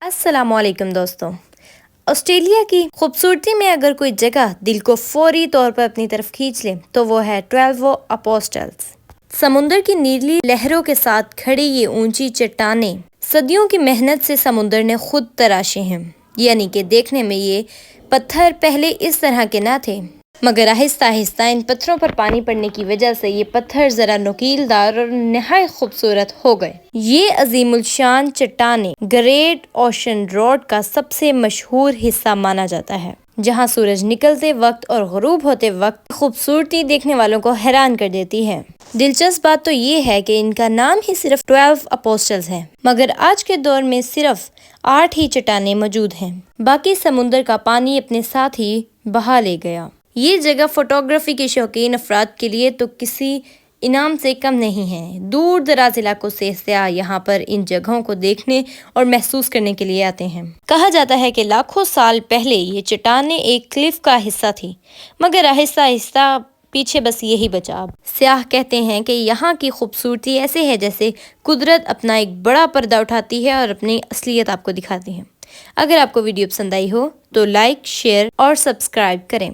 السلام علیکم دوستوں، آسٹریلیا کی خوبصورتی میں اگر کوئی جگہ دل کو فوری طور پر اپنی طرف کھینچ لے تو وہ ہے 12 اپوسٹلز۔ سمندر کی نیلی لہروں کے ساتھ کھڑی یہ اونچی چٹانیں صدیوں کی محنت سے سمندر نے خود تراشے ہیں، یعنی کہ دیکھنے میں یہ پتھر پہلے اس طرح کے نہ تھے، مگر آہستہ آہستہ ان پتھروں پر پانی پڑنے کی وجہ سے یہ پتھر ذرا نوکیل دار اور نہایت خوبصورت ہو گئے۔ یہ عظیم الشان چٹانیں گریٹ اوشن روڈ کا سب سے مشہور حصہ مانا جاتا ہے، جہاں سورج نکلتے وقت اور غروب ہوتے وقت خوبصورتی دیکھنے والوں کو حیران کر دیتی ہے۔ دلچسپ بات تو یہ ہے کہ ان کا نام ہی صرف 12 اپوسٹلز ہے، مگر آج کے دور میں صرف 8 ہی چٹانیں موجود ہیں، باقی سمندر کا پانی اپنے ساتھ ہی بہا لے گیا۔ یہ جگہ فوٹوگرافی کے شوقین افراد کے لیے تو کسی انعام سے کم نہیں ہے۔ دور دراز علاقوں سے سیاح یہاں پر ان جگہوں کو دیکھنے اور محسوس کرنے کے لیے آتے ہیں۔ کہا جاتا ہے کہ لاکھوں سال پہلے یہ چٹانیں ایک کلف کا حصہ تھی، مگر آہستہ آہستہ پیچھے بس یہی بچا۔ سیاح کہتے ہیں کہ یہاں کی خوبصورتی ایسے ہے جیسے قدرت اپنا ایک بڑا پردہ اٹھاتی ہے اور اپنی اصلیت آپ کو دکھاتی ہے۔ اگر آپ کو ویڈیو پسند آئی ہو تو لائک، شیئر اور سبسکرائب کریں۔